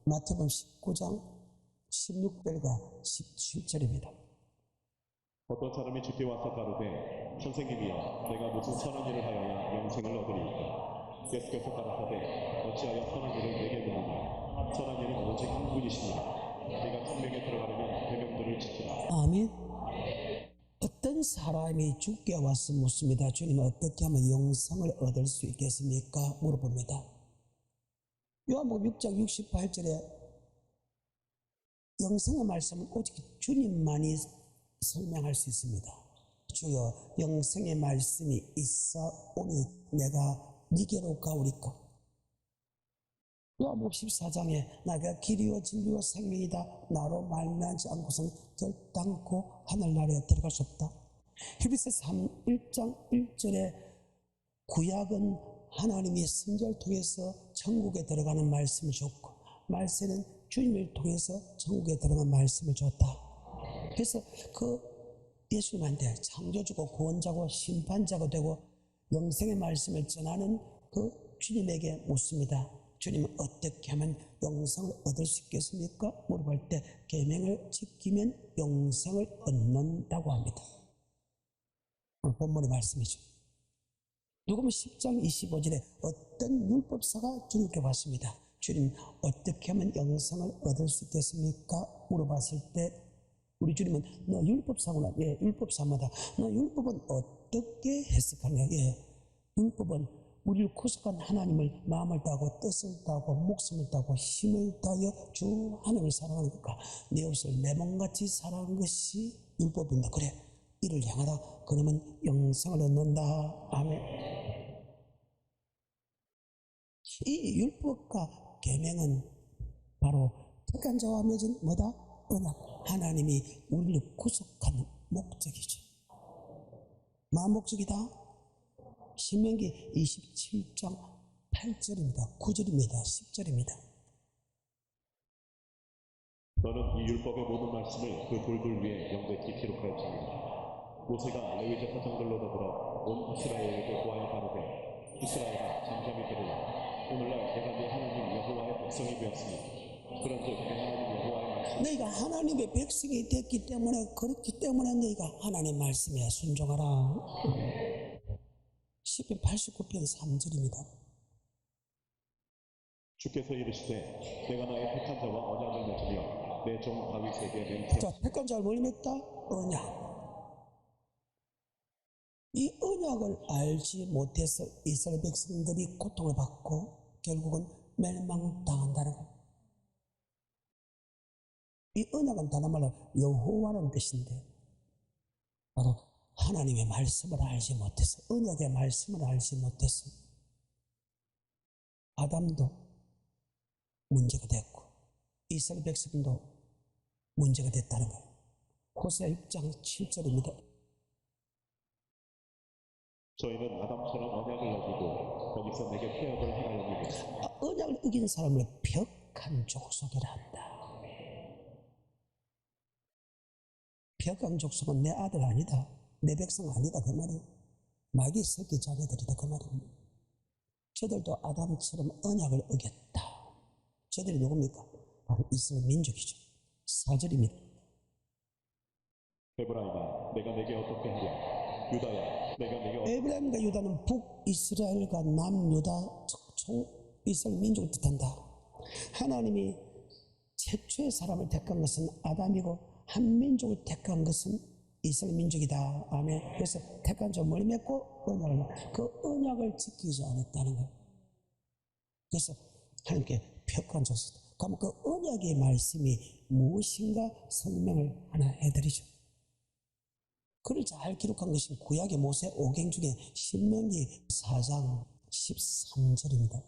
마태복음 19장 16절과 17절입니다. 어떤 사람이 주께 와서 가로되 선생님이여 내가 무슨 선한 일을 하여야 영생을 얻으리이까. 예수께서 가라사대 어찌하여 선한 일을 내게 묻느냐. 선한 일은 오직 한 분이시니라. 내가 생명에 들어가려면 계명들을 지키라. 아멘. 어떤 사람이 주께 와서 묻습니다. 주님, 어떻게 하면 영생을 얻을 수 있겠습니까? 물어봅니다. 요한복음 6장 68절에 영생의 말씀은 오직 주님만이 설명할 수 있습니다. 주여, 영생의 말씀이 있사오니 내가 네게로 가오리까. 요한복음 14장에 나가 길이요 진리요 생명이다. 나로 말미암지 않고서는 결단코 하늘나라에 들어갈 수 없다. 히브리서 1장 1절에 구약은 하나님이 선지자를 통해서 천국에 들어가는 말씀을 줬고, 말세는 주님을 통해서 천국에 들어가는 말씀을 줬다. 그래서 그 예수님한테 창조주고 구원자고 심판자가 되고 영생의 말씀을 전하는 그 주님에게 묻습니다. 주님은 어떻게 하면 영생을 얻을 수 있겠습니까? 물어볼 때 계명을 지키면 영생을 얻는다고 합니다. 오늘 본문의 말씀이죠. 누가복음 10장 25절에 어떤 율법사가 주님께 왔습니다. 주님, 어떻게 하면 영생을 얻을 수 있겠습니까? 물어봤을 때 우리 주님은 너 율법사구나. 예, 율법사마다. 너 율법은 어떻게 해석하냐? 예, 율법은 우리를 구속한 하나님을 마음을 다하고 뜻을 다하고 목숨을 다하고 힘을 다하여 주 하나님을 사랑하는 것과 내 옷을 내 몸같이 사랑하는 것이 율법입니다. 그래, 이를 향하다. 그러면 영생을 얻는다. 아멘. 이 율법과 계명은 바로 택한 자와 맺은 뭐다? 언약. 하나님이 우리를 구속하는 목적이죠. 무슨 목적이다? 신명기 27장 8절입니다. 9절입니다. 10절입니다. 너는 이 율법의 모든 말씀을 그 돌들 위에 명백히 기록하였으니 모세가 레위 제사장들로 더불어 온 이스라엘에게 보아야 가로되 이스라엘아 잠잠히 들으라. 오늘날 내가 네 하나님 여호와의 백성이 되었으니 그런즉 내 하나님 여호와의 말씀 너희가 하나님의 백성이 됐기 때문에, 그렇기 때문에 너희가 하나님 말씀에 순종하라. 시편 89편 3절입니다. 주께서 이르시되 내가 나의 택한 자와 언약을 맺으며 내 종 다윗에게 맹세. 자, 택한 자를 뭘 맺다? 언약. 이 언약을 알지 못해서 이스라엘 백성들이 고통을 받고 결국은 멸망당한다는 것. 이 언약은 다른 말로 여호와라는 뜻인데, 바로 하나님의 말씀을 알지 못해서, 언약의 말씀을 알지 못해서 아담도 문제가 됐고 이스라엘 백성도 문제가 됐다는 거예요. 호세아 6장 7절입니다. 저희는 아담처럼 언약을 어기고 거기서 내게 폐역을 하나였느니라. 언약을 어긴 사람을 벽한 족속이라 한다. 벽한 족속은 내 아들 아니다, 내 백성 아니다, 그 말이에요. 마귀 새끼 자녀들이다, 그 말입니다. 저들도 아담처럼 언약을 어겼다. 저들이 누굽니까? 바로 이스라엘 민족이죠. 4절입니다. 에브라임아 내가 내게 어떻게 하랴. 유다야 내가 내게 에브라임과 유다는 북이스라엘과 남유다 총 이스라엘 민족을 뜻한다. 하나님이 최초의 사람을 택한 것은 아담이고 한 민족을 택한 것은 이스라엘 민족이다. 아멘. 그래서 택한 자 뭘 맺고 언약을 맺고 그 언약을 지키지 않았다는 거예요. 그래서 하나님께 벽한 족속이다. 그럼 그 언약의 말씀이 무엇인가 설명을 하나 해드리죠. 그를 잘 기록한 것이 구약의 모세 5경 중에 신명기 4장 13절입니다.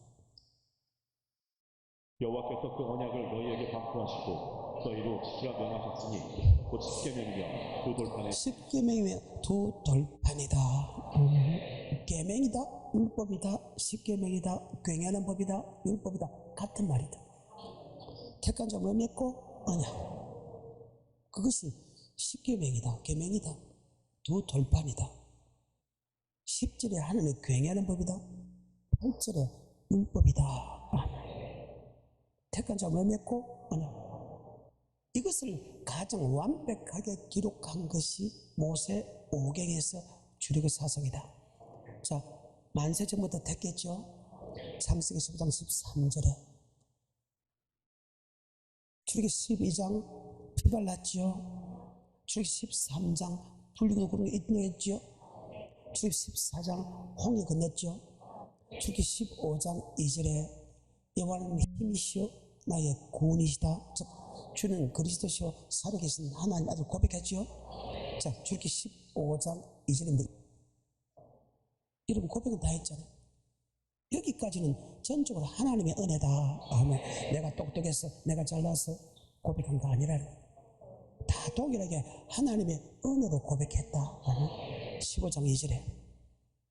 여호와께서 그 언약을 너희에게 방포하시고 너희로 지키라 명하셨으니 곧 십계명이며 두 돌판에 십계명이며 두 돌판이다. 계명이다, 율법이다, 십계명이다, 굉하는 법이다, 율법이다, 같은 말이다. 택한 자를 맺고 언약, 그것이 십계명이다, 계명이다, 두 돌판이다. 10절에 하나님의 굉하는 법이다, 8절에 율법이다. 택한 자 뭐 맺고 언약. 이것을 가장 완벽하게 기록한 것이 모세 오경에서 출애굽 사성이다. 자, 만세 전부터 택했죠. 창세기 15장 13절에 출애굽 12장 피 발랐죠. 출애굽 13장 불리고 구름이 인정했죠. 출애굽 14장 홍해 건넜죠. 출애굽 15장 2절에 여호와는 힘이시오 나의 구원이시다. 즉 주는 그리스도시오 살아계신 하나님 아들 고백했죠. 자, 출애굽 15장 2절인데 여러분 고백은 다 했잖아요. 여기까지는 전적으로 하나님의 은혜다. 아멘. 내가 똑똑해서 내가 잘나서 고백한 거 아니라 다 동일하게 하나님의 은혜로 고백했다. 아멘. 15장 2절에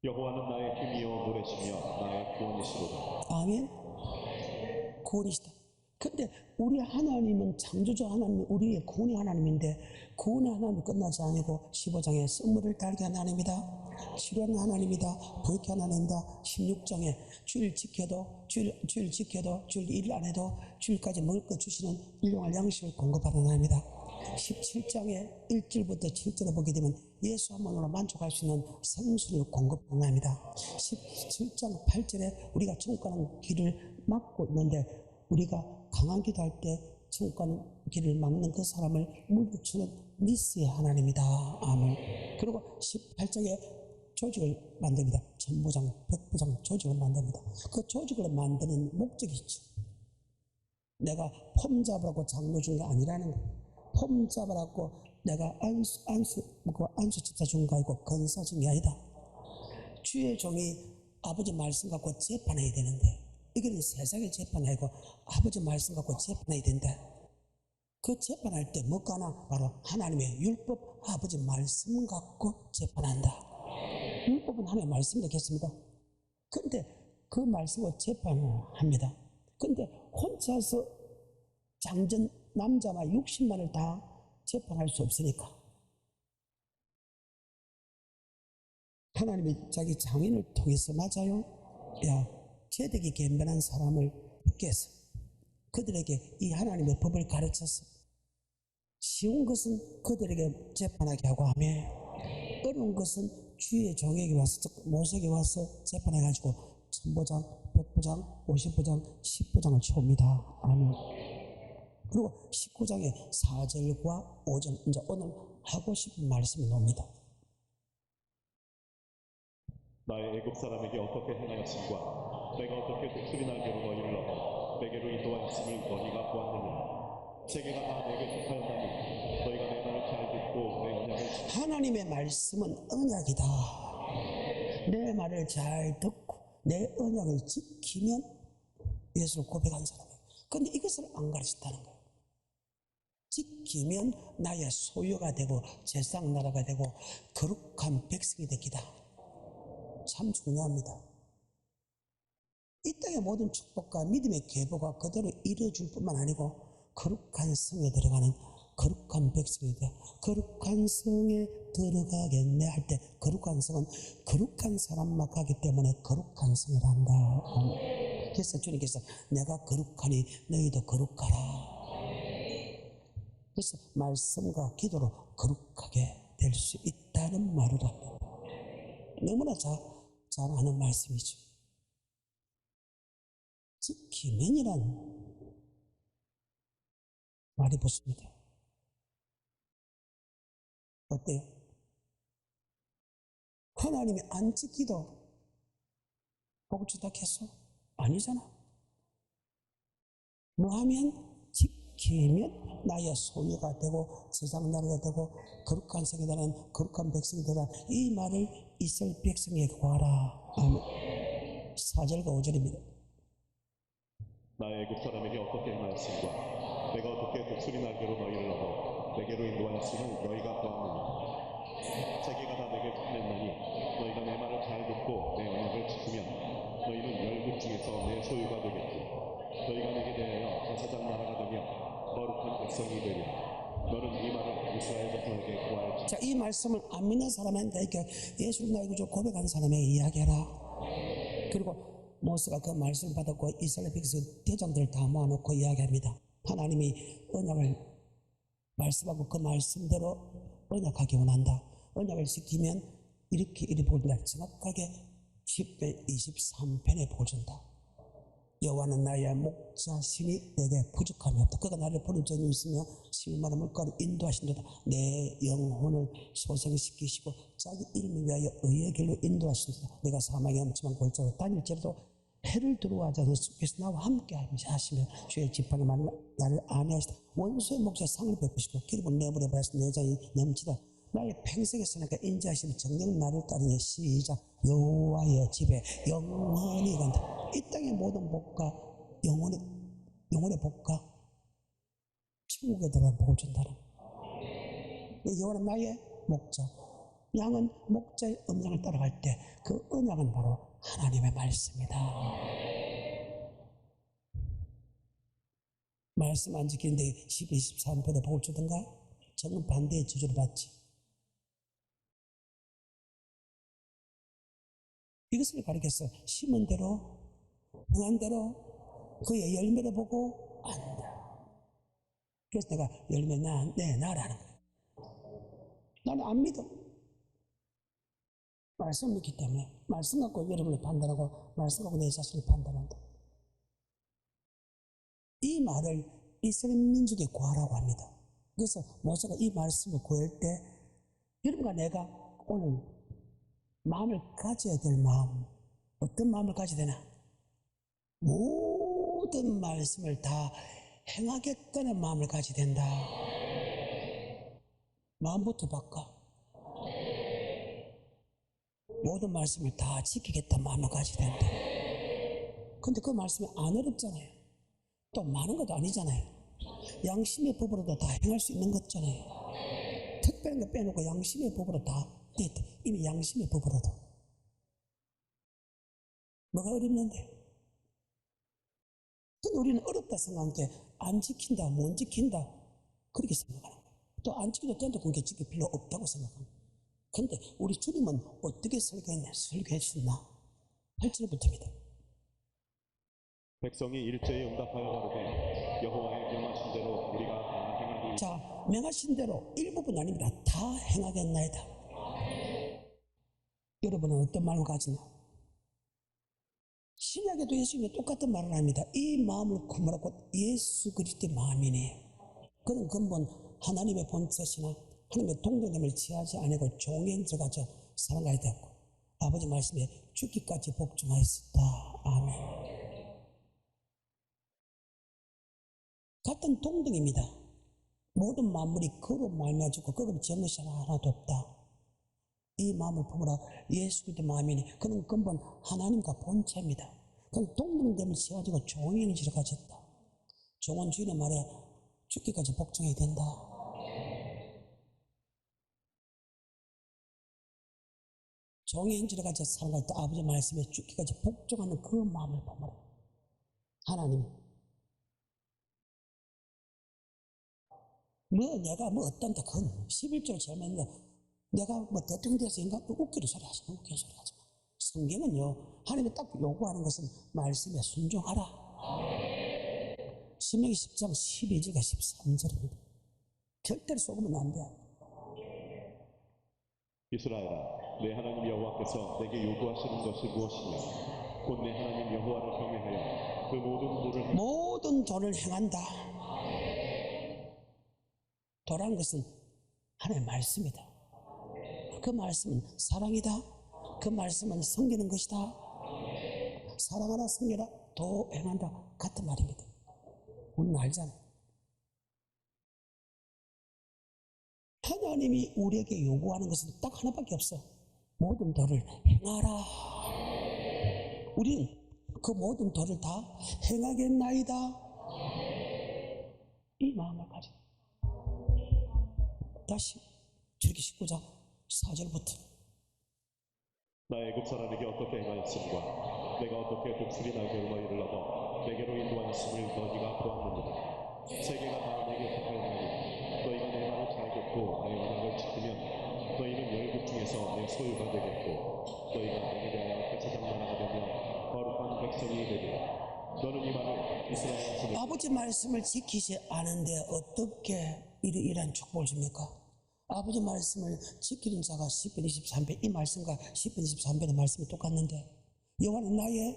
여호와는 나의 힘이요 노래시며 나의 구원이시로다. 아멘. 구원이시다. 근데 우리 하나님은 창조주 하나님, 우리의 구원의 하나님인데 구원의 하나님이 끝나지 아니고 15장에 선물을 달게 하는 하나님이다. 치료하는 하나님이다. 부욕케 하는 하나님이다. 16장에 주일 지켜도 주일 지켜도 주일 일 안 해도 주일까지 먹을 것 주시는 일용할 양식을 공급하는 하나님이다. 17장에 1절부터 7절에 보게 되면 예수 한 번으로 만족할 수 있는 생수를 공급하는 하나님이다. 17장 8절에 우리가 천국 가는 길을 막고 있는데 우리가 강한 기도할 때 천국 가는 길을 막는 그 사람을 물부치는 니스의 하나님이다. 아멘. 그리고 18장에 조직을 만듭니다. 천부장, 백부장 조직을 만듭니다. 그 조직을 만드는 목적이 있죠. 내가 폼 잡으라고 장로 준 게 아니라는 거예요. 폼 잡으라고 내가 안수 집사 준 거 아니고 건사 준 게 아니다. 주의 종이 아버지 말씀 갖고 재판해야 되는데 이거는 세상의 재판이 아니고 아버지 말씀 갖고 재판해야 된다. 그 재판할 때 뭐가 하나? 바로 하나님의 율법 아버지 말씀 갖고 재판한다. 율법은 하나님의 말씀이 되겠습니다. 근데 그 말씀으로 재판을 합니다. 근데 혼자서 장전 남자만 60만을 다 재판할 수 없으니까 하나님이 자기 장인을 통해서 맞아요. 야, 제대기 겸변한 사람을 깨서 그들에게 이 하나님의 법을 가르쳐서 쉬운 것은 그들에게 재판하게 하고 하며 어려운 것은 주의 종에게 와서 즉 모세에게 와서 재판해가지고 천부장, 백부장, 50부장, 10부장을 채웁니다. 아멘. 그리고 19장에 4절과 5절 이제 오늘 하고 싶은 말씀이 나옵니다. 나의 애굽 사람에게 어떻게 행하였음과 내가 어떻게 독수리 날개로 너희를 얻어 내게로 인도하였음을 너희가 보았느냐. 세계가 다 내게 속하였나니 너희가 내 말을 잘 듣고 내 언약을 하나님의 말씀은 언약이다. 내 말을 잘 듣고 내 언약을 지키면 예수를 고백한 사람이에요. 그런데 이것을 안 가르쳤다는 거예요. 지키면 나의 소유가 되고 제상 나라가 되고 거룩한 백성이 되기다. 참 중요합니다. 이 땅의 모든 축복과 믿음의 계보가 그대로 이루어질 뿐만 아니고 거룩한 성에 들어가는 거룩한 백성이 돼. 거룩한 성에 들어가겠네 할 때 거룩한 성은 거룩한 사람만 가기 때문에 거룩한 성이란다. 그래서 주님께서 내가 거룩하니 너희도 거룩하라. 그래서 말씀과 기도로 거룩하게 될 수 있다는 말을 합니다. 너무나 잘 아는 말씀이죠. 지키면이란 말이 붙습니다. 어때요? 하나님이 안 지키도 복을 주다 했어? 아니잖아. 뭐하면 지키면 나의 소유가 되고 세상 나라가 되고 거룩한 성이 되는 거룩한 백성이 되라. 이 말을 이스라엘 백성에게 구하라. 아멘. 4절과 5절입니다. 나의 애굽 사람에게 어떻게 행하였음과 내가 어떻게 독수리 날개로 너희를 얻어 내게로 인도하였음을 너희가 보았느냐. 세계가 다 내게 속했나니 너희가 내 말을 잘 듣고 내 언약을 지키면 너희는 열국 중에서 내 소유가 되겠고 너희가 내게 대하여 제사장 나라가 되며 거룩한 백성이 되리라. 너는 이 말을 이스라엘 자손에게 구하였지. 자, 이 말씀을 안 믿는 사람한테 이렇게 예수를 나의 구주 고백한 사람에게 이야기해라. 그리고 모세가 그 말씀을 받았고 이스라엘 백성 대장들을 다 모아놓고 이야기합니다. 하나님이 언약을 말씀하고 그 말씀대로 언약하기 원한다. 언약을 지키면 이리 보인다. 정확하게 10편 23편에 보여준다. 여호와는 나의 목자시니 내게 부족함이 없다. 그가 나를 부른 전이 있으며 실마리 물가로 인도하신도다. 내 영혼을 소생시키시고 자기 이름을 위하여 의의 길로 인도하신도다. 내가 사망의 엄침한 골짜기로 다닐지라도 해를 들어와자 주께서 나와 함께 하시며 주의 지팡이 나를 안위하시다. 원수의 목자에 상을 베푸시고 기름을 내버려 버려서 내 잔이 넘치다. 나의 평생에 서니까 인자하시는 정령 나를 따르니 시작. 여호와의 집에 영원히 간다. 이 땅의 모든 복과 영혼의 복과 천국에 들어가 복을 준다는. 여호와는 나의 목자. 양은 목자의 음성을 따라갈 때 그 언약은 바로 하나님의 말씀이다. 말씀 안 지키는데 12, 23편에 복을 주던가? 저는 반대의 저주를 받지. 이것을 가리켜서 심은 대로 행한 대로 그의 열매를 보고 안다. 그래서 내가 열매 나라는 거예요. 나는 안 믿어. 말씀 믿기 때문에 말씀 갖고 여러분을 판단하고 말씀 갖고 내 자신을 판단한다. 이 말을 이스라엘 민족에 구하라고 합니다. 그래서 모세가 이 말씀을 구할 때 여러분과 내가 오늘 마음을 가져야 될 마음, 어떤 마음을 가져야 되나? 모든 말씀을 다 행하겠다는 마음을 가져야 된다. 마음부터 바꿔. 모든 말씀을 다 지키겠다는 마음을 가져야 된다. 근데 그 말씀이 안 어렵잖아요. 또 많은 것도 아니잖아요. 양심의 법으로도 다 행할 수 있는 것잖아요. 특별한 거 빼놓고 양심의 법으로 다 이미 양심의 법으로도. 뭐가 어렵는데? 근데 우리는 어렵다 생각한 게 안 지킨다, 못 지킨다 그렇게 생각하는 거예요. 또 안 지켜도 된다, 그게 지킬 필요 없다고 생각하는 거예요. 근데 우리 주님은 어떻게 설교해 주셨나? 8절부터입니다. 백성이 일제히 응답하여 가로되 여호와의 명하신 대로 우리가 다 행하니. 자, 명하신 대로 일부분 아닙니다. 다 행하겠나이다. 여러분은 어떤 마음을 가지나? 신약에도 예수님이 똑같은 말을 합니다. 이 마음을 구하라고 예수 그리스도의 마음이니. 그는 근본 하나님의 본체시나 하나님의 동정됨을 취하지 아니고 종행者가져 살아가야 되고 아버지 말씀에 죽기까지 복종하였다. 아멘. 같은 동등입니다. 모든 만물이 그로 말미암고 그로 지은 것이 하나도 없다. 이 마음을 품으라. 예수 그리스도의 마음이니 그는 근본 하나님과 본체입니다. 그는 동등됨을 취하지고 종행지를 가졌다. 종은 주인의 말에 죽기까지 복종해야 된다. 종행지를 가져 살아갈 때 아버지 말씀에 죽기까지 복종하는 그 마음을 품으라. 하나님, 내가 어떤다 그건 11절 잘못했는데 내가 대통령 돼서 인간 웃기는 소리 하지 마. 웃기는 소리 하지 마. 성경은요, 하나님이 딱 요구하는 것은 말씀에 순종하라. 신명기 10장 12절과 13절입니다. 절대로 속으면 안 돼. 이스라엘아, 내 하나님 여호와께서 내게 요구하시는 것이 무엇이냐? 곧 내 하나님 여호와를 경외하여 그 모든 도를 행한다. 도라는 것은 하나님의 말씀이다. 그 말씀은 사랑이다. 그 말씀은 섬기는 것이다. 사랑하라, 섬기라, 도 행한다. 같은 말입니다. 우리는 알잖아. 하나님이 우리에게 요구하는 것은 딱 하나밖에 없어. 모든 도를 행하라. 우리는 그 모든 도를 다 행하겠나이다. 이 마음을 가지고 다시 출애굽기 19장 4절부터 나 애굽 사람에게 어떻게 행하였음과 내가 어떻게 독수리 날개로 너희를 얻어 내게로 인도하였음을 너희가 보았느니라. 세계가 다 내게 속하였나니 너희가 내 말을 잘 듣고 내 언약을 지키면 너희는 열국 중에서 내 소유가 되겠고 너희가 내게 대하여 대제장 나라가 되며 거룩한 백성이 되리라. 너는 이 말을 이스라엘 성에 아버지 말씀을 지키지 않은데 어떻게 이러한 축복을 줍니까? 아버지 말씀을 지키는 자가 10편 23편 이 말씀과 10편 23편의 말씀이 똑같는데 여호와는 나의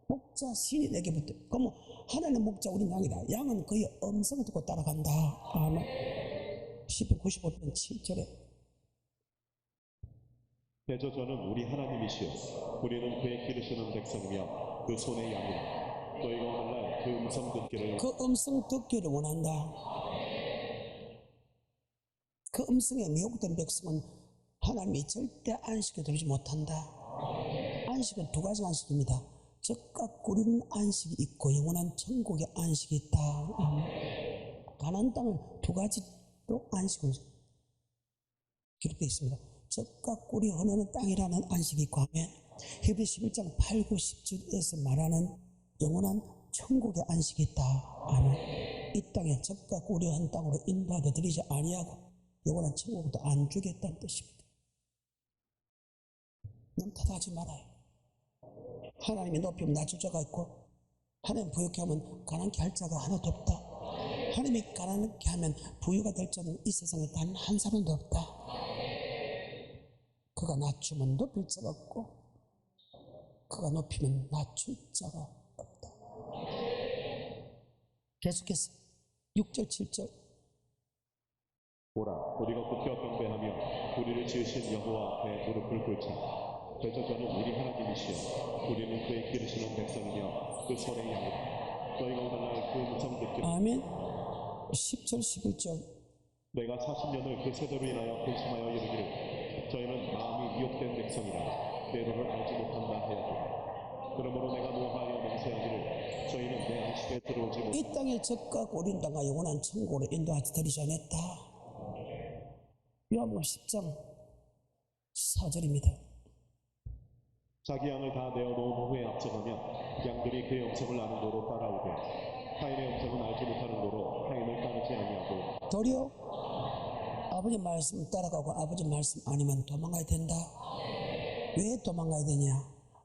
목자 신이 내게부터 그러면 하나님의 목자 우리 양이다. 양은 그의 음성을 듣고 따라간다. 아멘. 10편 95편 7절에 대저자는 우리 하나님이시여 우리는 그의 기르시는 백성이며 그 손의 양이라. 너희가 오늘날 그 음성 듣기를 그 음성 듣기를 원한다. 그 음성에 미혹된 백성은 하나님이 절대 안식에 들지 못한다. 안식은 두 가지 안식입니다. 적각 꾸리는 안식이 있고 영원한 천국의 안식이 있다. 가나안 땅을 두 가지로 안식을 기록되어 있습니다. 적각 꾸리 흐르는 땅이라는 안식이 있고 하면 히브리 11장 8, 9, 10절에서 말하는 영원한 천국의 안식이 있다. 아멘. 이 땅에 적각 꾸리 흐르는 땅으로 인도하여 드리지 아니하고 영원한 천국도 안 주겠다는 뜻입니다. 너무 탓하지 말아요. 하나님이 높이면 낮출 자가 있고 하나님 부유케 하면 가난케 할 자가 하나도 없다. 하나님이 가난케 하면 부유가 될 자는 이 세상에 단 한 사람도 없다. 그가 낮추면 높일 자가 없고 그가 높이면 낮출 자가 없다. 계속해서 6절 7절 보라 우리가 굳게 경배하며 우리를 지으신 여호와 앞에 무릎을 꿇자. 대저자는 우리 하나님이시여 우리는 그의 기르시는 백성이며 그 손의 양이라. 너희가 오늘날 그 음성 듣기를 아멘. 10절 11절 내가 40년을 그 세대로 인하여 근심하여 이르기를 저희는 마음이 미혹된 백성이라 내도를 알지 못한다 하였다. 그러므로 내가 노하여 맹세하기를 저희는 내 안식에 들어오지 못. 이 땅에 적각 우린 땅과 영원한 천국으로 인도하지 드리지 않았다. 요한복음 10장 4절입니다. 자기 양을 다 내어 놓은 후에 앞서가면 양들이 그의 음성을 아는 도로 따라오되 타인의 음성은 알지 못하는 도로 타인을 따르지 아니하고 도리어 아버지 말씀 따라가고 아버지 말씀 아니면 도망가야 된다. 왜 도망가야 되냐?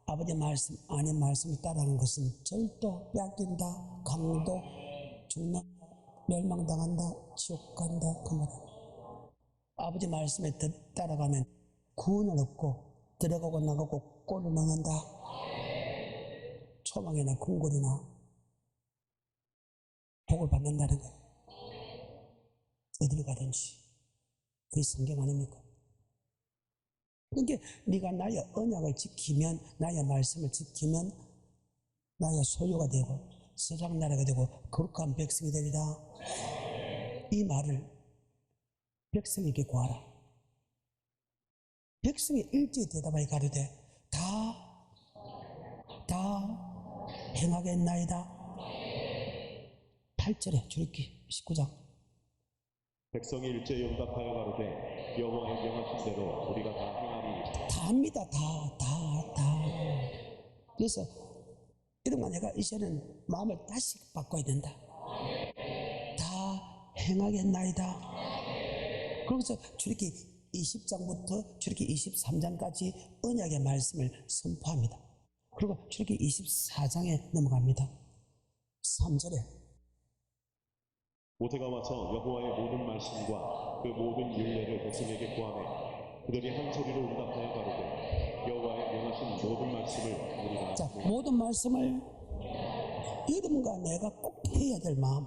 아버지 말씀 아닌 말씀을 따라가는 것은 절도 뺏긴다, 강도, 죽는다, 멸망당한다, 지옥 간다 그 말입니다. 아버지 말씀에 따라가면 구원을 얻고 들어가고 나가고 꼴을 망한다. 초망이나 궁궐이나 복을 받는다는 거예요. 어디를 가든지. 그게 성경 아닙니까? 그러니까 네가 나의 언약을 지키면 나의 말씀을 지키면 나의 소유가 되고 세상 나라가 되고 거룩한 백성이 되리라. 이 말을 백성에게 구하라. 백성이 일제히 대답하여 가로되 다 행하겠나이다. 8절에 출애굽기 19장 백성이 일제히 응답하여 가로되 여호와의 명하신 대로 우리가 다 행하리. 다 합니다. 다. 그래서 이런 거 내가 이제는 마음을 다시 바꿔야 된다. 다 행하겠나이다. 그래서 출애굽기 20장부터 출애굽기 23장까지 언약의 말씀을 선포합니다. 그리고 출애굽기 24장에 넘어갑니다. 3절에 모세가 와서 여호와의 모든 말씀과 그 모든 율례를 백성에게 구하매 그들이 한 소리로 응답하여 가로되 여호와의 명하신 모든 말씀을 우리가 자, 모든 말씀을 여러분과 내가 꼭 해야 될 마음.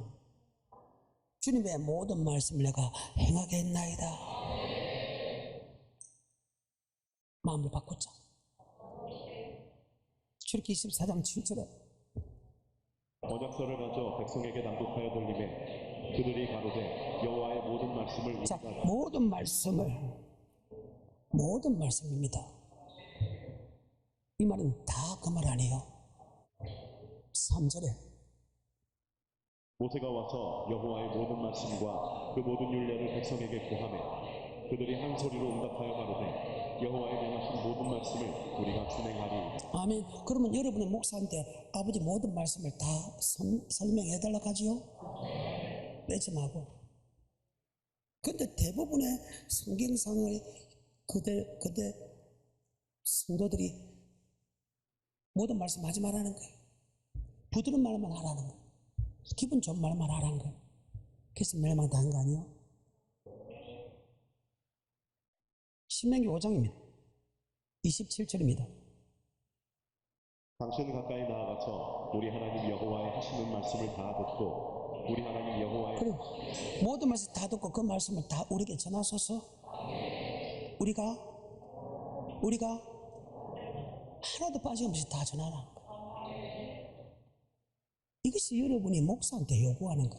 주님의 모든 말씀을 내가 행하겠나이다. 마음을 바꾸자. 출애굽기 24장 7절에 언약서를 가져 백성에게 낭독하여 돌리매 그들이 가로되 여호와의 모든 말씀을 자, 우리가 모든 말씀입니다. 이 말은 다 그 말 아니에요. 3절에 모세가 와서 여호와의 모든 말씀과 그 모든 율례를 백성에게 구하매 그들이 한 소리로 응답하여 가로되 여호와의 명하신 모든 말씀을 우리가 준행하리. 아멘. 그러면 여러분의 목사한테 아버지 모든 말씀을 다 설명해 달라고 하지요? 빼지 말고. 근데 대부분의 성경상의 그대 성도들이 모든 말씀 하지 말라는 거예요. 부드러운 말만 하라는 거예요. 기분 좋은 말만 하라는 거예요. 그래서 멸망당한 거 아니에요? 신명기 5장입니다. 27절입니다. 당신은 가까이 나아가서 우리 하나님 여호와의 하시는 말씀을 다 듣고 우리 하나님 여호와의 그리고 모든 말씀 다 듣고 그 말씀을 다 우리에게 전하소서. 우리가 하나도 빠짐없이 다 전하라. 이것이 여러분이 목사한테 요구하는 거.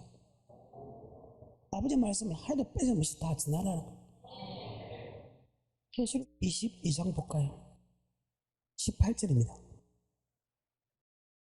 아버지 말씀을 하나도 빼짐없이 다 전하라는 거. 계시록 22장 볼까요? 18절입니다.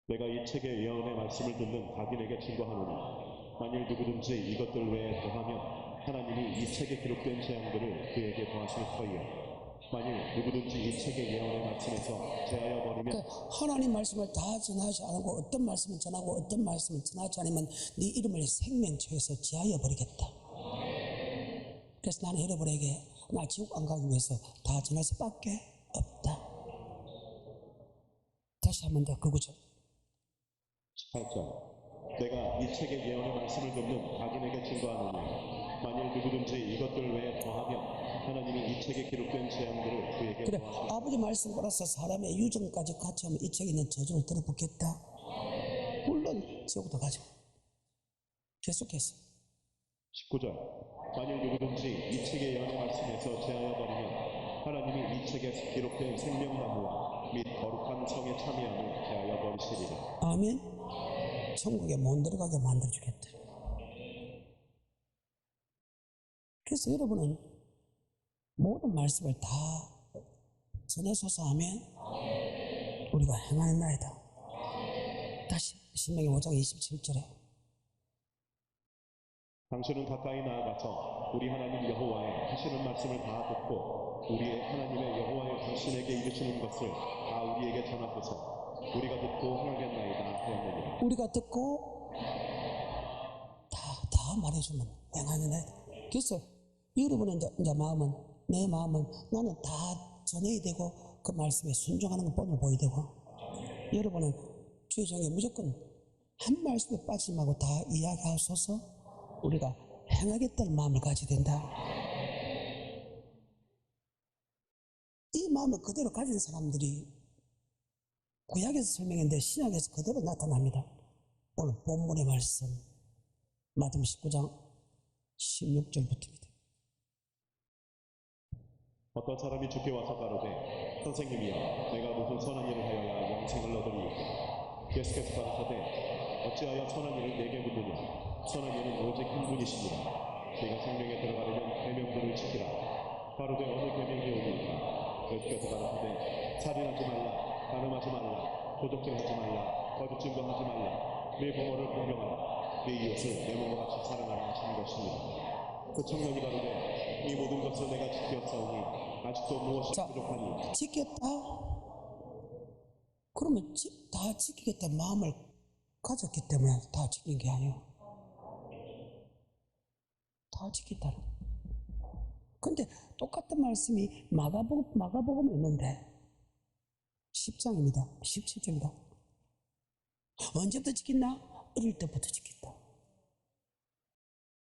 내가 이 책의 예언의 말씀을 듣는 각인에게 증거하노니 만일 누구든지 이것들 외에 더하면 하나님이 이 책에 기록된 재앙들을 그에게 더하실 터이요 만일 누구든지 이 책의 예언의 말씀에서 제하여 버리면 하나님 말씀을 다 전하지 않고 어떤 말씀을 전하고 어떤 말씀을 전하지 않으면 네 이름을 생명처에서 제하여 버리겠다. 그래서 나는 여러분에게 나 지옥 안 가기 위해서 다 전할 수밖에 없다. 다시 한번 더 그 구절. 18절 내가 이 책의 예언의 말씀을 듣는 각인에게 증거하노니 만일 누구든지 이것들 외에 더하면 하나님이 이 책에 기록된 재앙들을 그에게 그래, 더하실 아버지 말씀 따라서 사람의 유정까지 같이 하면 이 책에 있는 저주를 들어붓겠다. 물론 지옥도 가죠. 계속해서 19절 만일 누구든지 이 책의 예언의 말씀에서 제하여 버리면 하나님이 이 책에 기록된 생명나무와 및 거룩한 성에 참여함을 제하여 버리시리라. 아멘. 천국에 못 들어가게 만들어주겠다. 그래서 여러분은 모든 말씀을 다 전해서서 하면 우리가 행하는 나이다. 다시 신명기 5장 27절에 당신은 가까이 나아가서 우리 하나님 여호와의 하시는 말씀을 다 듣고 우리의 하나님의 여호와의 당신에게 이르시는 것을 다 우리에게 전하소서. 우리가 듣고 행하겠나이다 하였느니라. 우리가 듣고 다 말해주면 행하는 나이다. 그래서 여러분의 이제 마음은 내 마음은 나는 다 전해야 되고 그 말씀에 순종하는 것 뻔을 보여야 되고 여러분은 주의 종에 무조건 한 말씀에 빠지지 말고 다 이야기하소서. 우리가 행하겠다는 마음을 가져야 된다. 이 마음을 그대로 가진 사람들이 구약에서 설명했는데 신약에서 그대로 나타납니다. 오늘 본문의 말씀 마태복음 19장 16절부터입니다. 어떤 사람이 주께 와서 가로되 선생님이여 내가 무슨 선한 일을 하여야 영생을 얻으리이까. 예수께서 가라사대 어찌하여 선한 일을 내게 묻느냐. 선한 일은 오직 한 분이시니라. 네가 생명에 들어가려면 계명들을 지키라. 가로되 어느 계명이 오니까. 예수께서 가라사대 살인하지 말라, 간음하지 말라, 도둑질하지 말라, 거짓 증거하지 말라, 네 부모를 공경하라, 네 이웃을 내 몸과 같이 사랑하라 하시는 것입니다. 그 청년이 가로되 이 모든 것을 내가 지켰사오니 아직도 무엇이 자, 부족하니. 지켰다? 그러면 다 지키겠다는 마음을 가졌기 때문에 다 지킨 게 아니에요. 다 지켰다는. 근데 똑같은 말씀이 마가복음에 있는데 10장입니다. 17절입니다. 언제부터 지켰나? 어릴 때부터 지켰다.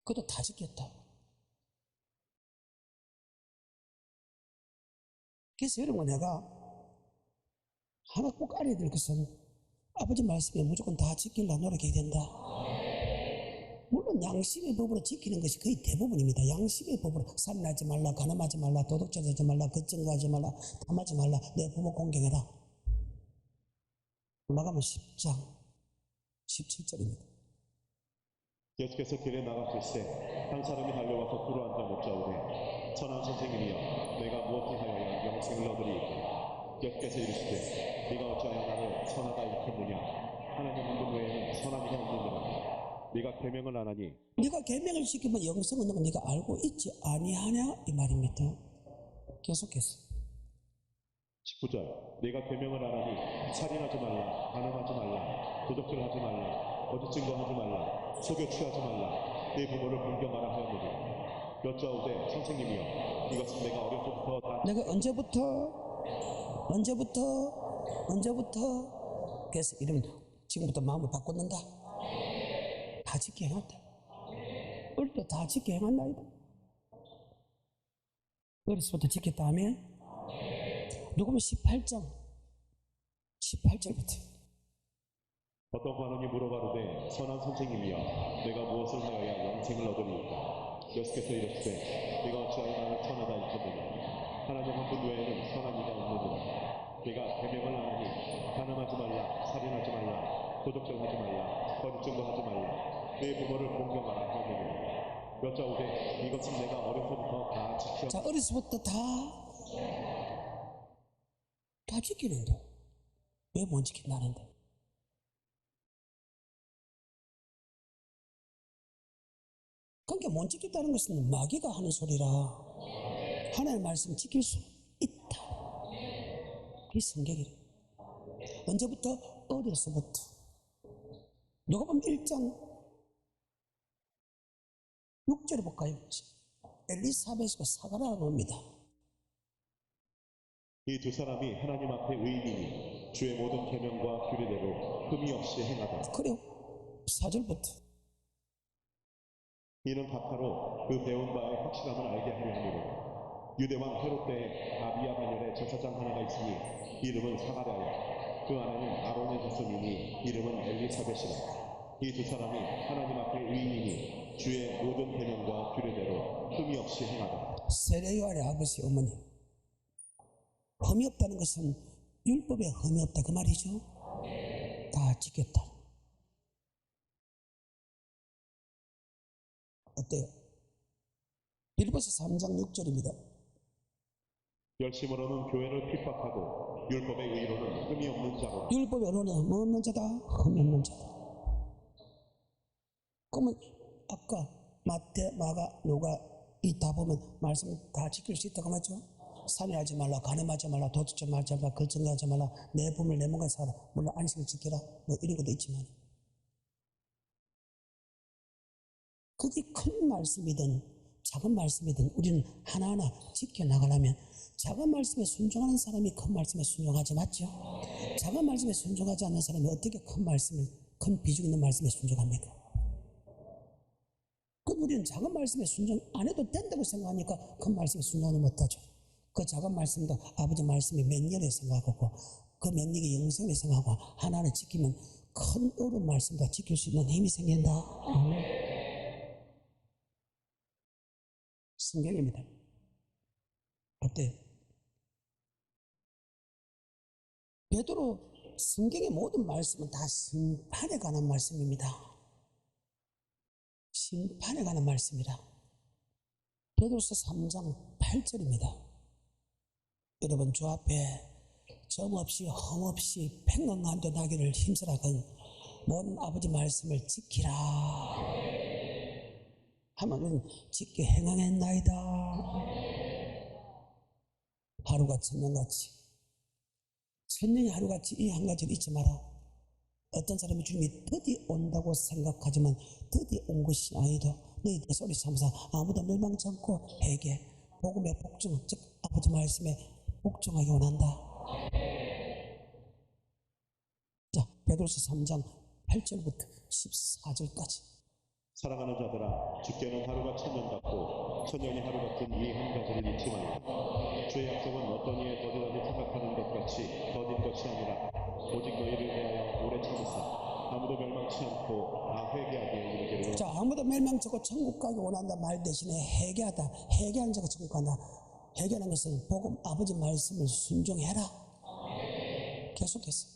그것도 다 지켰다. 그래서 여러분 내가 하나 꼭 알아야 될 것은 아버지 말씀에 무조건 다 지키려고 노력해야 된다. 물론 양심의 법으로 지키는 것이 거의 대부분입니다. 양심의 법으로 살인하지 말라, 간음하지 말라, 도둑질하지 말라, 거짓증거하지 말라, 탐하지 말라, 내 부모 공경해라. 마가복음 10장 17절입니다. 예수께서 길에 나가실새 한 사람이 달려와서 두루 앉아 묻자오되 선한 선생님이여 내가 무엇을 하여야 영생을 얻으리이까. 예수께서 이르시되 네가 어찌하여 나를 선하다 일컫느냐. 하나님 한 분 외에는 선한 이가 없느니라. 네가 계명을 안 하니 네가 계명을 지키면 영생을 얻는 걸 네가 알고 있지 아니하냐 이 말입니다. 계속해서 19절 네가 계명을 안 하니 살인하지 말라, 간음하지 말라, 도둑질하지 말라, 거짓 증거하지 말라, 속여 취하지 말라, 네 부모를 공경하라 하였느니라. 여짜오되 선생님이여 이것은 내가 어려서부터 다 내가 언제부터 언제부터? 그래서 이러면 지금부터 마음을 바꿔놓는다. 다 지켜 행한다. 어릴 때 다 지켜 행한다. 어려서부터 지켰다 하면 누구면 18절부터 어떤 관원이 물어가로되 선한 선생님이여 내가 무엇을 하여야 영생을 얻으리이까. 예수께서 이르시되 네가 어찌하여 나를 선하다 일컫느냐. 하나님 한 분 외에는 선한 이가 없느니라. 네가 계명을 안 하니 간음하지 말라, 살인하지 말라, 도적질하지 말라, 거짓증거 하지 말라, 내 부모를 공경하라 하느니라. 여짜오되 이것은 내가 어려서부터 다 지켜. 자, 어려서부터 다 지키는데 왜 못 지킨다는데? 그러니까 못 지켰다는 것은 마귀가 하는 소리라. 하나님의 말씀 지킬 수 있다. 이 성경이래. 언제부터? 어려서부터. 누가복음 1장 6절에 볼까요? 엘리사벳과 사가랴가 나옵니다. 이 두 사람이 하나님 앞에 의인이니 주의 모든 계명과 규례대로 흠이 없이 행하다. 그래요. 4절부터. 이는 다타로 그 배운 바의 확실함을 알게 하려 함이로 유대왕 헤롯 때에 아비야 반열에 제사장 하나가 있으니 이름은 사가랴요 그 아내는 아론의 자손이니 이름은 엘리사벳이라. 이 두 사람이 하나님 앞에 의인이니 주의 모든 계명과 규례대로 흠이 없이 행하다. 세례요한의 아버지 어머니, 흠이 없다는 것은 율법에 흠이 없다 그 말이죠. 다 지켰다. 어때요? 빌립보서 3장 6절입니다. 열심으로는 교회를 핍박하고 율법의 의로는 흠이 없는 자로. 율법의 의로는 뭐 없는 자다? 흠이 없는 자다. 그러면 아까 마태, 마가, 누가 이 다 보면 말씀 다 지킬 수 있다고 말죠. 살인하지 말라, 간음하지 말라, 도둑질하지 말라, 거짓말하지 말라, 내 몸을 내 몸과 살아. 물론 안식을 지키라. 뭐 이런 것도 있지만 그게 큰 말씀이든 작은 말씀이든 우리는 하나하나 지켜나가려면 작은 말씀에 순종하는 사람이 큰 말씀에 순종하지 맞죠? 작은 말씀에 순종하지 않는 사람이 어떻게 큰 말씀을, 큰 비중 있는 말씀에 순종합니까? 그럼 우리는 작은 말씀에 순종 안 해도 된다고 생각하니까 큰 말씀에 순종하지 못하죠. 그 작은 말씀도 아버지 말씀이 맹렬히 생각하고 그 명령이 영생을 생각하고 하나하나 지키면 큰 어려운 말씀도 지킬 수 있는 힘이 생긴다. 성경입니다. 어때요? 베드로 성경의 모든 말씀은 다 심판에 관한 말씀입니다. 심판에 관한 말씀이라. 베드로서 3장 8절입니다. 여러분 주 앞에 점 없이 흠 없이 평강한데 나기를 힘쓰라건 모든 아버지 말씀을 지키라 하면은 지켜 행하겠나이다. 하루가 천년같이 천년이 하루같이 이 한 가지를 잊지 마라. 어떤 사람이 주님이 드디어 온다고 생각하지만 드디어 온 것이 아니도 너희들 소리 삼사 아무도 멸망치 않고 회개 복음의 복종 즉 아버지 말씀에 복종하기 원한다. 자, 베드로서 3장 8절부터 14절까지. 사랑하는 자들아, 주께는 하루가 천년 같고 천년이 하루 같은 이 한 가지를 잊지 말라. 주의 약속은 어떤 이의 더디다니 생각하는 것 같이 더딘 것이 아니라 오직 너희를 위하여 오래 참으사 아무도 멸망치 않고 다 회개하게 이르기를. 자, 아무도 멸망치 않고 천국 가기 원한다 말 대신에 회개하다. 회개하는 자가 천국 간다. 회개하는 것은 복음 아버지 말씀을 순종해라. 계속해서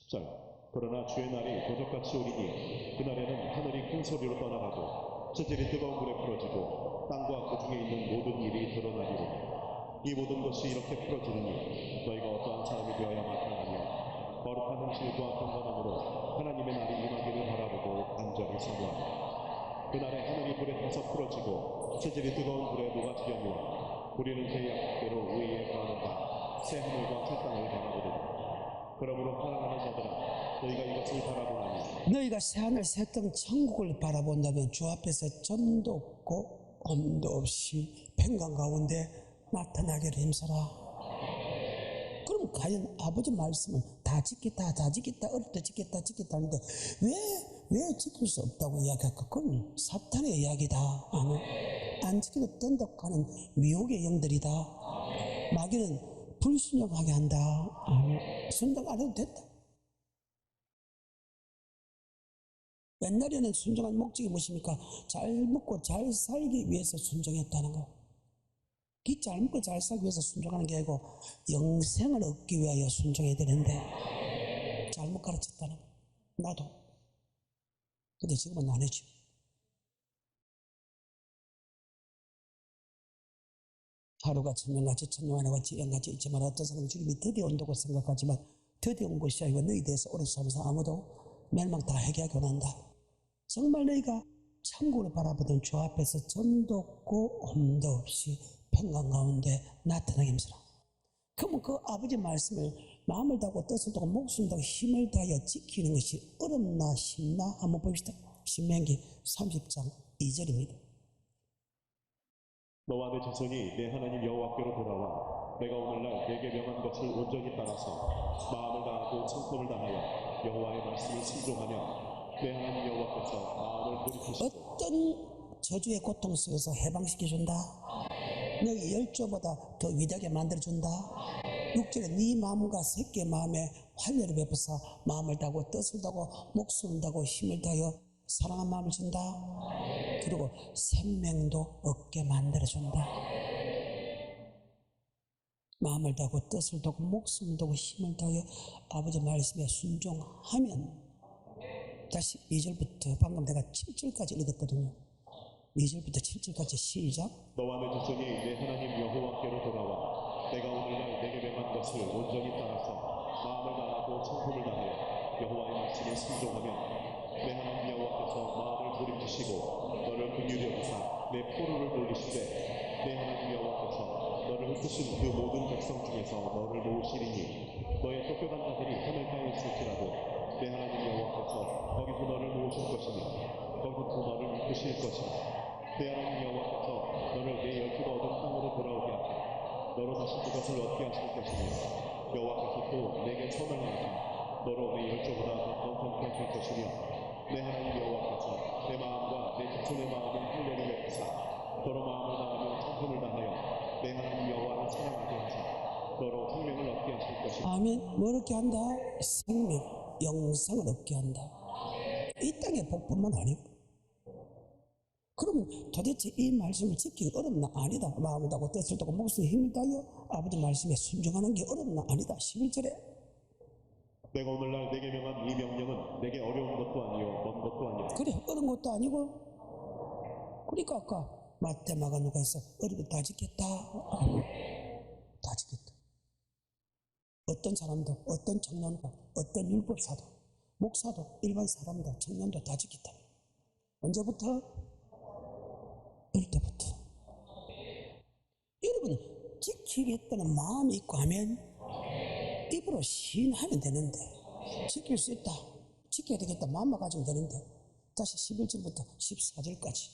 10절. 그러나 주의 날이 도적같이 오리니 그날에는 하늘이 큰 소리로 떠나가고 체질이 뜨거운 불에 풀어지고 땅과 그 중에 있는 모든 일이 드러나리로다. 이 모든 것이 이렇게 풀어지느니 너희가 어떠한 사람이 되어야 마땅하며 거룩한 행실과 경건함으로 하나님의 날이 임하기를 바라보고 간절히 사모하라. 그날에 하늘이 불에 타서 풀어지고 체질이 뜨거운 불에 녹아지려니와 우리는 그 약속대로 의에 거하는가 새 하늘과 새 땅을 바라보리라. 그러므로 사랑하는 자들아, 너희가 이것을 바라보나니 너희가 새하늘 새땅 천국을 바라본다면 주 앞에서 점도 없고 엄도 없이 평강 가운데 나타나기를 힘써라. 그럼 과연 아버지 말씀을 다 지켰다 어릴 때 지켰다 하는데 왜 지킬 수 없다고 이야기할까? 그건 사탄의 이야기다. 아멘. 안 지켜도 된다고 하는 미혹의 영들이다. 마귀는 불순종하게 한다. 아멘. 순종 안 해도 된다. 옛날에는 순종한 목적이 무엇입니까? 잘 먹고 잘 살기 위해서 순종했다는 거예요. 잘 먹고 잘 살기 위해서 순종하는 게 아니고 영생을 얻기 위하여 순종해야 되는데 잘못 가르쳤다는 거예요. 나도. 근데 지금은 안 해줘. 하루가 천년같이 천년하나같이 영같이 있지만 어떤 사람은 주님이 드디어 온다고 생각하지만 드디어 온 것이 아니고 너희 대해서 오래 살면서 아무도 멸망 다 회개하고 난다. 정말 너희가 천국을 바라보던 주 앞에서 점도 없고 험도 없이 평강 가운데 나타나게 힘쓰라. 그러면 그 아버지 말씀을 마음을 다하고 뜻을 다하고 목숨을 다하고 힘을 다하여 지키는 것이 어렵나 쉽나 한번 봅시다. 신명기 30장 2절입니다. 너와 내 자손이 내 하나님 여호와께로 돌아와 내가 오늘날 내게 명한 것을 온전히 따라서 마음을 다하고 성품을 다하여 여호와의 말씀을 순종하며 내 하나님 여호와께서 마음을 돌이키시고 어떤 저주의 고통 속에서 해방시켜준다. 너희 열조보다 더 위대하게 만들어준다. 6절에 네 마음과 새끼의 마음에 활력을 베푸사 마음을 다하고 뜻을 다하고 목숨을 다하고 힘을 다하여 사랑한 마음을 준다. 그리고 생명도 얻게 만들어준다. 마음을 다하고 뜻을 다하고 목숨을 다하고 힘을 다하여 아버지 말씀에 순종하면 다시 2절부터 방금 내가 7절까지 읽었거든요. 2절부터 7절까지 시작. 너와 내 자손이 내 하나님 여호와께로 돌아와 내가 오늘날 내게 명한 것을 온전히 따라서 마음을 다하고 성품을 다하여 여호와의 말씀을 순종하며 내 하나님 여호와께서 마음을 돌이키시고 너를 긍휼히 여기사 내 포로를 돌리시되 내 하나님 여호와께서 너를 흩으신 그 모든 백성 중에서 너를 모으시리니 너의 쫓겨간 자들이 하늘가에 있을지라도 내 하나님 여호와께서 거기서 너를 모으실 것이며 거기서 너를 이끄실 것이며 내 하나님 여호와께서 너를 내 열주가 얻은 땅으로 돌아오게 하고 너로 다시 그것을 얻게 하실 것이며 여호와께서 또 내게 선을 하사 너로 내 열조보다 더 번성케 하실 것이며 내 하나님 여호와께서 내 마음과 내 자손의 마음을 활력을 베푸사 너로 마음을 다하며 성품을 다하여 내 하나님 여호와를 사랑하게 하사 너로 생명을 얻게 하실 것이며 아멘. 뭐 이렇게 한다? 생명, 영생을 얻게 한다. 이 땅의 복뿐만 아니고. 그러면 도대체 이 말씀을 지키기 어렵나? 아니다. 마음을 다하고 뜻을 다하고 목숨에 힘을 다하여 아버지 말씀에 순종하는 게 어렵나? 아니다. 11절에 내가 오늘날 내게 명한 이 명령은 내게 어려운 것도 아니요 먼 것도 아니라 그래 어려운 것도 아니고 그러니까 아까 마태마가 누가 해서 어린 거 다 지켰다. 다 지켰다. 어떤 사람도 어떤 청년도 어떤 율법사도 목사도 일반 사람도 청년도 다 지켰다. 언제부터? 어릴 때부터. 여러분 지키겠다는 마음이 있고 하면 입으로 시인하면 되는데 지킬 수 있다 지켜야 되겠다 마음만 가지면 되는데 다시 11절부터 14절까지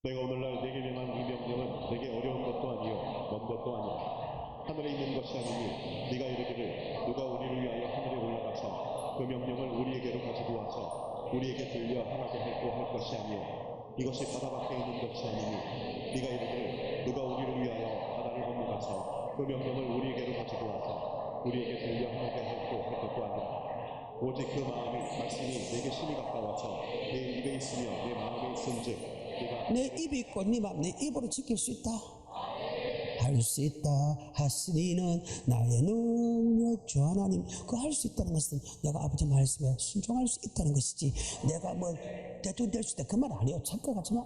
내가 오늘날 내게 명한 이 명령은 내게 어려운 것도 아니요 먼 것도 아니라 하늘에 있는 것이 아니니 네가 이르기를 누가 우리를 위하여 하늘에 올라가서 그 명령을 우리에게로 가지고 와서 우리에게 들려 하나도 할 것이 아니요 이것이 바다 밖에 있는 것이 아니니 네가 이르기를 누가 우리를 위하여 바다를 건너가서 그 명령을 우리에게로 가지고 와서 우리에게 들려 하나도 할 것도 아니라 오직 그 말씀이 내게 심히 가까워서 내 입에 있으며 내 마음에 있은즉 네가 내 입이 있고 네 마음 내 입으로 지킬 수 있다 할 수 있다 하시니는 나의 능력 주 하나님 그 할 수 있다는 것은 내가 아버지 말씀에 순종할 수 있다는 것이지 내가 뭐 대충 될 수 있다 그 말 아니에요. 착각하지 마.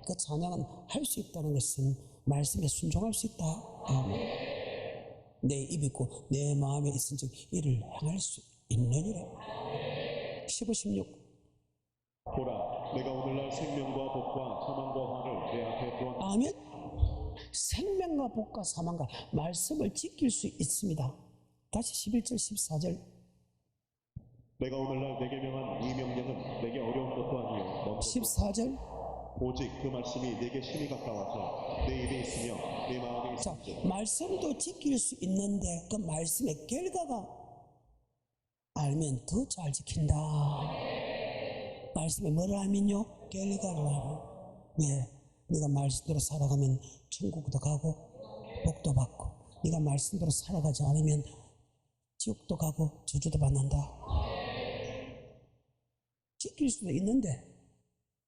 그 찬양은 할 수 있다는 것은 말씀에 순종할 수 있다. 내 입이 있고 내 마음에 있은즉 이를 행할 수 있느니라. 15, 16 보라 내가 오늘날 생명과 복과 사망과 화를 내 앞에 두었다. 아멘. 생명과 복과 사망과 말씀을 지킬 수 있습니다. 다시 11절 14절 내가 오늘날 내게 명한 이 명령은 내게 어려운 것도 아니요 먼 것도 14절 오직 그 말씀이 내게 심히 가까워서 내 입에 있으며 내 마음에 자, 있음즉 말씀도 지킬 수 있는데 그 말씀의 결과가 알면 더 잘 지킨다. 말씀에 뭐를 알면요? 결과를 알아. 예, 네가 말씀대로 살아가면 천국도 가고 복도 받고, 네가 말씀대로 살아가지 않으면 지옥도 가고 저주도 받는다. 지킬 수도 있는데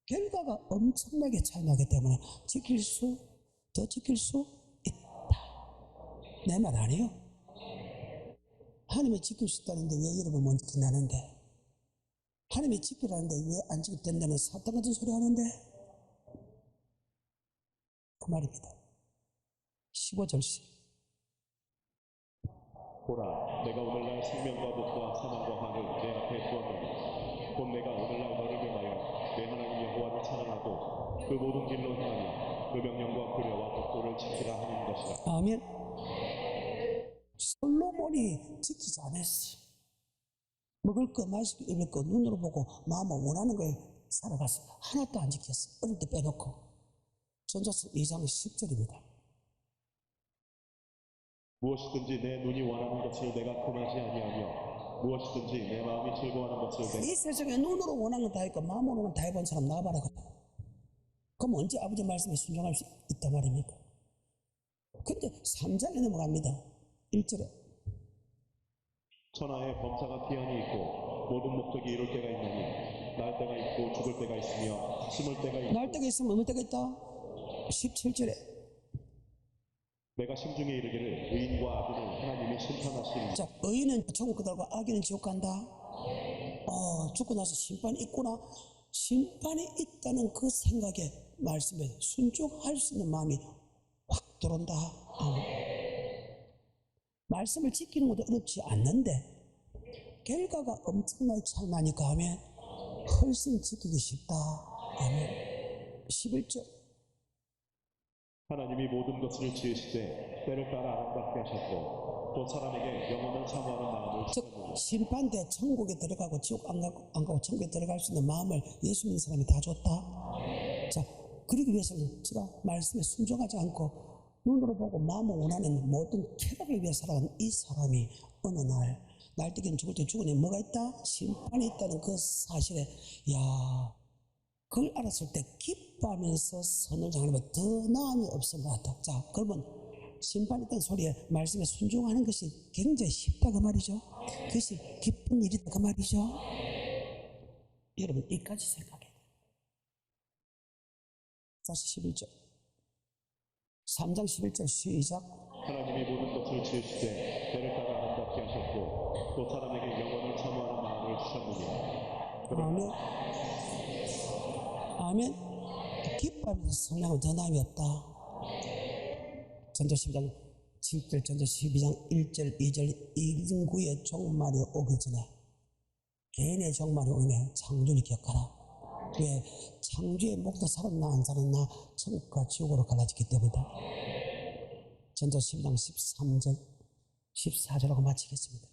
결과가 엄청나게 차이나기 때문에 더 지킬 수 있다. 내 말 아니에요? 하나님이 지킬 수 있다는데 왜 여러분 못 지킨다는데? 하나님이 지키라는데 왜 안 지켜도 된다는 사탄 같은 소리 하는데? 그 말입니다. 15절씩. 보라, 내가 오늘날 생명과 복과 사망과 환을 내 앞에 두었노니 곧 내가 오늘날 너를 명하여 내 하나님 여호와를 찬양하고 그 모든 길로 행하며 그 명령과 규례와 법도를 지키라 하는 것이라. 아멘. 솔로몬이 지키지 않았어. 먹을 거, 마실 거, 입을 거 눈으로 보고 마음으로 원하는 걸 살아갔어. 하나도 안 지켰어. 어릴 때 빼놓고. 전자서 2장 10절입니다. 무엇이든지 내 눈이 원하는 것을 내가 금하지 아니하며 무엇이든지 내 마음이 즐거워하는 것을 내가 이 세상에 눈으로 원하는 거 다 있고 마음으로 원하는 거 다 해본 사람 나와봐라. 그럼 언제 아버지 말씀에 순종할 수 있단 말입니까? 근데 3장에 넘어갑니다. 1절에 천하에 범사가 기한이 있고 모든 목적이 이룰 때가 있나니 날 때가 있고 죽을 때가 있으며 심을 때가 있고 날 때가 있으면 어느 때가 있다? 17절에 내가 심중에 이르기를 의인과 악인을 하나님이 심판하시리니. 자, 의인은 천국 가고 악인은 지옥 간다. 죽고 나서 심판이 있구나. 심판이 있다는 그 생각에 말씀에 순종할 수 있는 마음이 확 들어온다. 말씀을 지키는 것도 어렵지 않는데 결과가 엄청나게 차이 나니까 하면 훨씬 지키기 쉽다. 아멘. 11절 하나님이 모든 것을 지으시되 때를 따라 아름답게 하셨고 또 사람에게 영혼을 사모하는 마음을 즉 주셨느니. 심판대 천국에 들어가고 지옥 안 가고 천국에 들어갈 수 있는 마음을 예수 믿는 사람이 다 줬다. 자, 그러기 위해서는 제가 말씀에 순종하지 않고 눈으로 보고 마음을 원하는 모든 쾌락을 위해 살아가는 이 사람이 어느 날 때기는 죽을 때 죽으니 뭐가 있다? 심판이 있다는 그 사실에 그걸 알았을 때 기뻐하면서 선을 장하면 더 나음이 없을 것 같다. 자, 그러면 심판이 있다는 소리에 말씀에 순종하는 것이 굉장히 쉽다 그 말이죠. 그것이 기쁜 일이다 그 말이죠. 여러분 이까지 생각해요. 다시 11절 3장 11절 시작. 하나님이 모든 것을 지으시되 때를 따라 아름답게 하셨고 또 사람에게 영혼을 사모하는 마음을 주셨느니. 아멘. 기뻐하면서 성령은 더 나음이 없다. 전자 12장 7절, 전자 12장 1절, 2절, 인구의 종말이 오기 전에 개인의 종말이 오면 창조를 기억하라. 왜? 창조의 목도 살았나 안 살았나 천국과 지옥으로 갈라졌기 때문이다. 전자 12장 13절, 14절하고 마치겠습니다.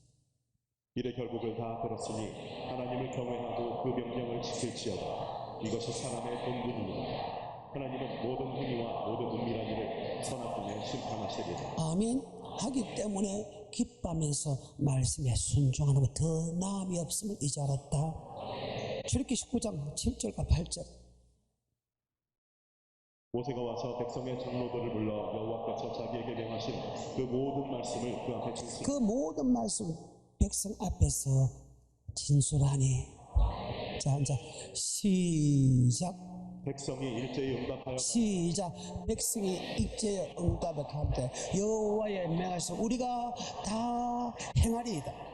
이래 결국을 다 들었으니 하나님을 경외하고 그 명령을 지킬지어다. 이것이 사람의 본분이니라. 하나님은 모든 행위와 모든 은밀한 일을 선악간에 심판하시리라. 아멘. 하기 때문에 기뻐하면서 말씀에 순종하는 것 더 나음이 없음을 이제 알았다. 출애굽기 19장 7절과 8절. 모세가 와서 백성의 장로들을 불러 여호와께서 자기에게 명하신 그 모든 말씀을 그 앞에 진술. 그 모든 말씀 백성 앞에서 진술하니. 자, 이제 시작. 백성이 일제히 응답하여 시작. 백성이 일제히 응답을 하되 여호와의 명하신 우리가 다 행하리이다.